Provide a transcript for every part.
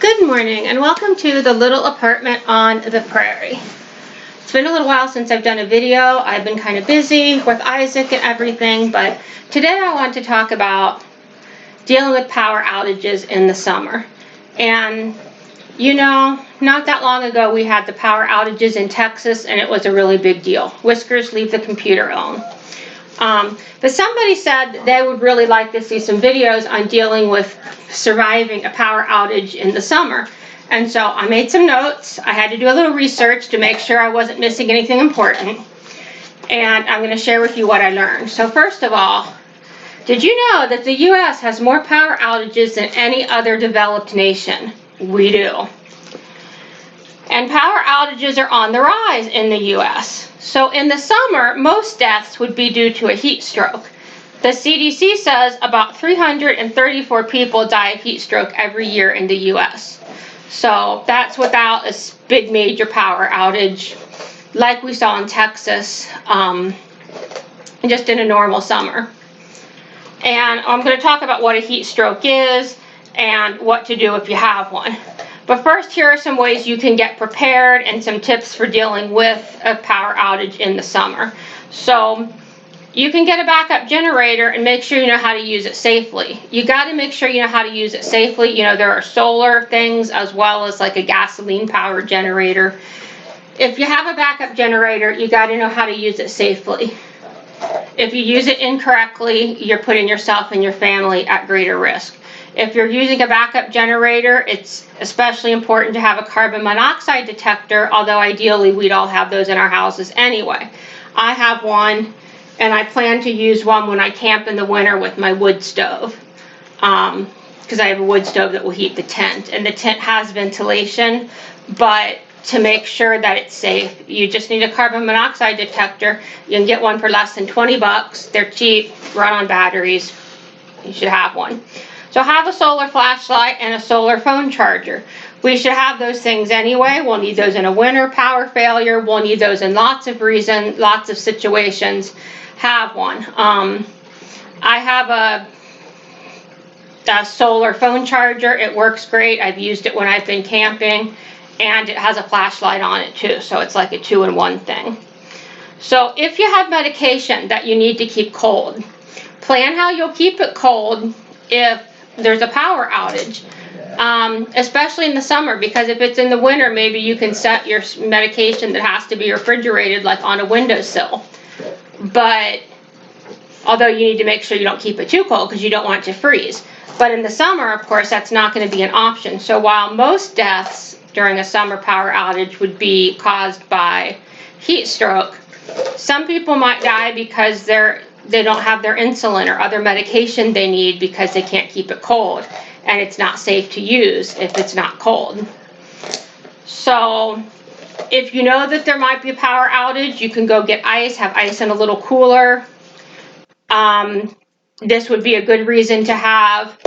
Good morning and welcome to the little apartment on the prairie. It's been a little while since I've done a video. I've been kind of busy with Isaac and everything, but today I want to talk about dealing with power outages in the summer. And you know, not that long ago we had the power outages in Texas and it was a really big deal. Whiskers, leave the computer alone. But somebody said they would really like to see some videos on dealing with surviving a power outage in the summer. And so I made some notes. I had to do a little research to make sure I wasn't missing anything important. And I'm going to share with you what I learned. So first of all, did you know that the U.S. has more power outages than any other developed nation? We do. And power outages are on the rise in the U.S. So in the summer, most deaths would be due to a heat stroke. The CDC says about 334 people die of heat stroke every year in the U.S. So that's without a big major power outage like we saw in Texas just in a normal summer. And I'm going to talk about what a heat stroke is and what to do if you have one. But first, here are some ways you can get prepared and some tips for dealing with a power outage in the summer. So you can get a backup generator and make sure you know how to use it safely. You got to make sure you know how to use it safely. You know, there are solar things as well as like a gasoline powered generator. If you have a backup generator, you got to know how to use it safely. If you use it incorrectly, you're putting yourself and your family at greater risk. If you're using a backup generator, it's especially important to have a carbon monoxide detector, although ideally we'd all have those in our houses anyway. I have one, and I plan to use one when I camp in the winter with my wood stove, because I have a wood stove that will heat the tent, and the tent has ventilation, but to make sure that it's safe, you just need a carbon monoxide detector. You can get one for less than 20 bucks. They're cheap, run on batteries. You should have one. So have a solar flashlight and a solar phone charger. We should have those things anyway. We'll need those in a winter power failure. We'll need those in lots of situations. Have one. I have a solar phone charger. It works great. I've used it when I've been camping, and it has a flashlight on it too. So it's like a 2-in-1 thing. So if you have medication that you need to keep cold, plan how you'll keep it cold if there's a power outage, especially in the summer, because if it's in the winter, maybe you can set your medication that has to be refrigerated like on a windowsill. But although you need to make sure you don't keep it too cold because you don't want it to freeze. But in the summer, of course, that's not going to be an option. So while most deaths during a summer power outage would be caused by heat stroke, some people might die because they don't have their insulin or other medication they need because they can't keep it cold, and it's not safe to use if it's not cold. So if you know that there might be a power outage, you can go get ice, have ice in a little cooler. This would be a good reason to have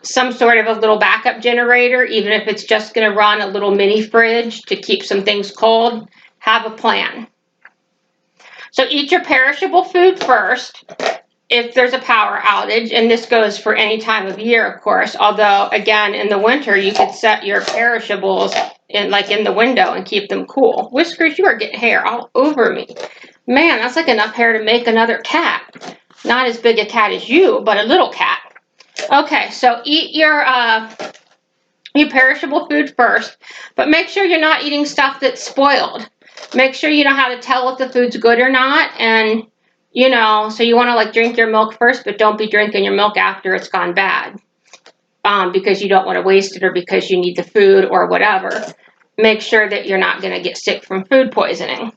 some sort of a little backup generator, even if it's just going to run a little mini fridge to keep some things cold. Have a plan. So eat your perishable food first if there's a power outage, and this goes for any time of year, of course, although again in the winter you could set your perishables in the window and keep them cool. Whiskers, you are getting hair all over me. Man, that's like enough hair to make another cat. Not as big a cat as you, but a little cat. Okay, so eat your perishable food first, but make sure you're not eating stuff that's spoiled. Make sure you know how to tell if the food's good or not, and you know, so you want to like drink your milk first, but don't be drinking your milk after it's gone bad, because you don't want to waste it or because you need the food or whatever. Make sure that you're not going to get sick from food poisoning.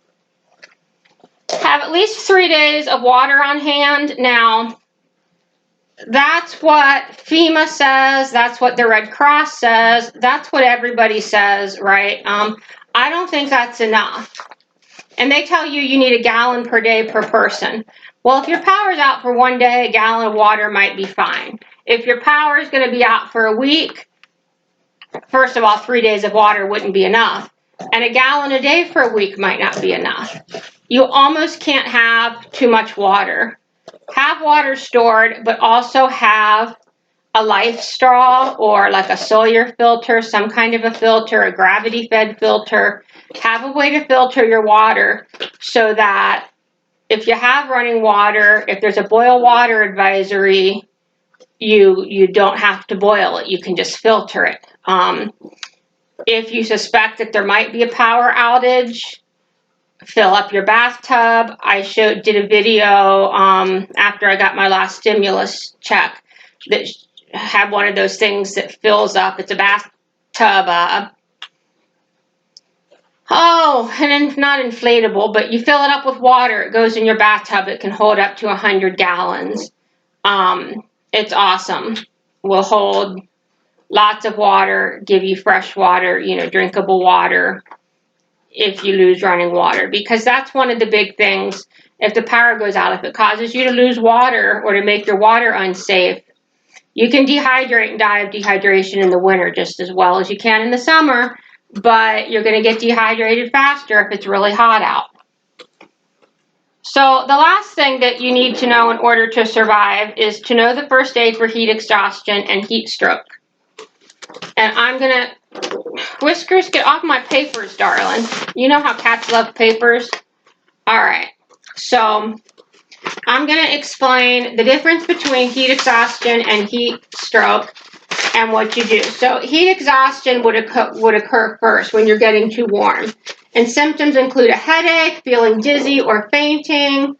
Have at least 3 days of water on hand. Now, that's what FEMA says. That's what the Red Cross says. That's what everybody says, right? I don't think that's enough. And they tell you need a gallon per day per person. Well, if your power's out for 1 day, a gallon of water might be fine. If your power is going to be out for a week, first of all, 3 days of water wouldn't be enough. And a gallon a day for a week might not be enough. You almost can't have too much water. Have water stored, but also have a life straw or like a Sawyer filter, some kind of a filter, a gravity fed filter. Have a way to filter your water so that if you have running water, if there's a boil water advisory, you don't have to boil it. You can just filter it. If you suspect that there might be a power outage, fill up your bathtub. I did a video after I got my last stimulus check that had one of those things that fills up. It's a bathtub. And not inflatable, but you fill it up with water. It goes in your bathtub. It can hold up to 100 gallons. It's awesome. Will hold lots of water, give you fresh water, drinkable water if you lose running water. Because that's one of the big things. If the power goes out, if it causes you to lose water or to make your water unsafe, you can dehydrate and die of dehydration in the winter just as well as you can in the summer, but you're going to get dehydrated faster if it's really hot out. So the last thing that you need to know in order to survive is to know the first aid for heat exhaustion and heat stroke. And I'm going to, Whiskers, get off my papers, darling. You know how cats love papers? All right. So I'm going to explain the difference between heat exhaustion and heat stroke and what you do. So heat exhaustion would occur first when you're getting too warm. And symptoms include a headache, feeling dizzy or fainting,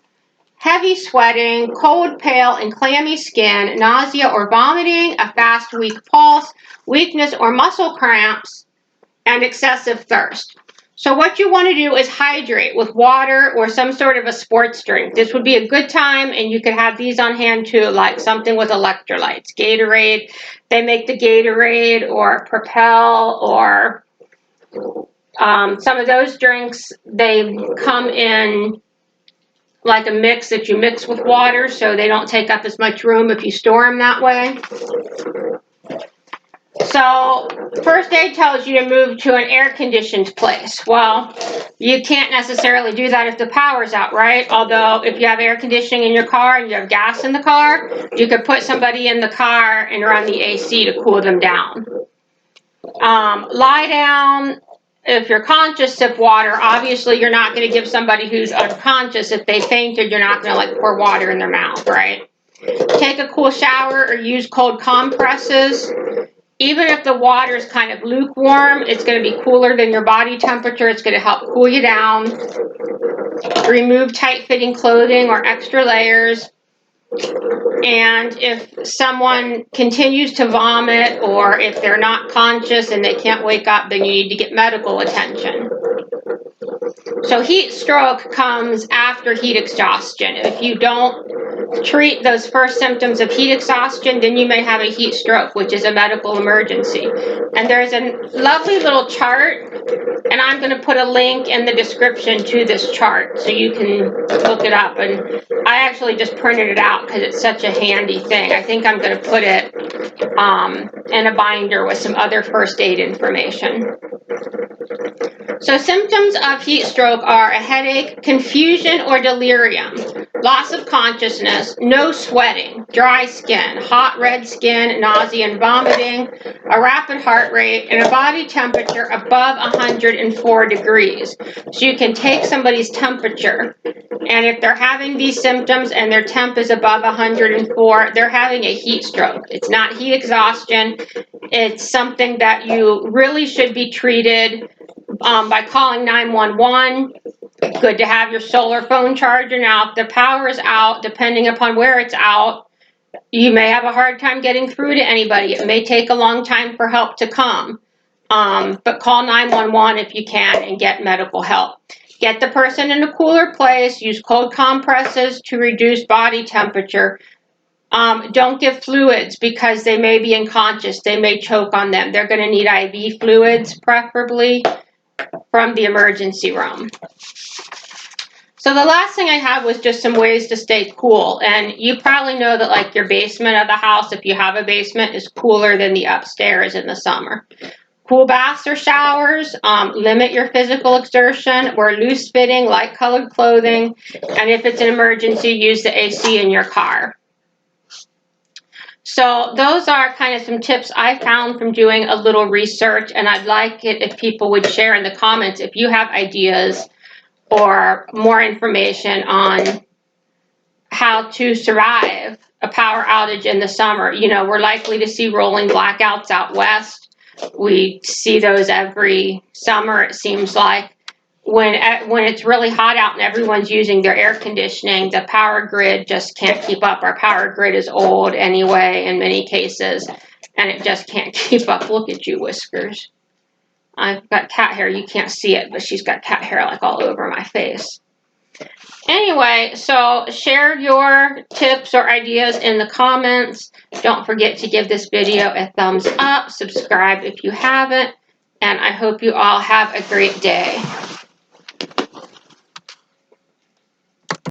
heavy sweating, cold, pale, and clammy skin, nausea or vomiting, a fast, weak pulse, weakness or muscle cramps, and excessive thirst. So what you want to do is hydrate with water or some sort of a sports drink. This would be a good time, and you could have these on hand too, like something with electrolytes. Gatorade, they make the Gatorade or Propel or some of those drinks, they come in like a mix that you mix with water so they don't take up as much room if you store them that way. So first aid tells you to move to an air-conditioned place. Well, you can't necessarily do that if the power's out, right? Although if you have air conditioning in your car and you have gas in the car, you could put somebody in the car and run the AC to cool them down. Lie down. If you're conscious, sip water. Obviously, you're not going to give somebody who's unconscious, if they fainted, you're not going to pour water in their mouth, right? Take a cool shower or use cold compresses. Even if the water is kind of lukewarm, it's going to be cooler than your body temperature. It's going to help cool you down. Remove tight-fitting clothing or extra layers. And if someone continues to vomit or if they're not conscious and they can't wake up, then you need to get medical attention. So heat stroke comes after heat exhaustion. If you don't treat those first symptoms of heat exhaustion, then you may have a heat stroke, which is a medical emergency. And there's a lovely little chart, and I'm going to put a link in the description to this chart so you can look it up. And I actually just printed it out because it's such a handy thing. I think I'm going to put it in a binder with some other first aid information. So symptoms of heat stroke are a headache, confusion or delirium, loss of consciousness, no sweating, dry skin, hot red skin, nausea and vomiting, a rapid heart rate, and a body temperature above 104 degrees. So you can take somebody's temperature, and if they're having these symptoms and their temp is above 104, they're having a heat stroke. It's not heat exhaustion. It's something that you really should be treated by calling 911. Good to have your solar phone charger. Now, if the power is out, depending upon where it's out, you may have a hard time getting through to anybody. It may take a long time for help to come. But call 911 if you can and get medical help. Get the person in a cooler place. Use cold compresses to reduce body temperature. Don't give fluids because they may be unconscious. They may choke on them. They're going to need IV fluids, preferably from the emergency room. So the last thing I had was just some ways to stay cool. And you probably know that like your basement of the house, if you have a basement, is cooler than the upstairs in the summer. Cool baths or showers, limit your physical exertion, wear loose-fitting, light-colored clothing, and if it's an emergency, use the AC in your car. So those are kind of some tips I found from doing a little research, and I'd like it if people would share in the comments if you have ideas or more information on how to survive a power outage in the summer. You know, we're likely to see rolling blackouts out west. We see those every summer, it seems like. When it's really hot out and everyone's using their air conditioning, the power grid just can't keep up. Our power grid is old anyway in many cases, and it just can't keep up. Look at you, Whiskers. I've got cat hair. You can't see it, but she's got cat hair like all over my face. Anyway, so share your tips or ideas in the comments. Don't forget to give this video a thumbs up. Subscribe if you haven't. And I hope you all have a great day.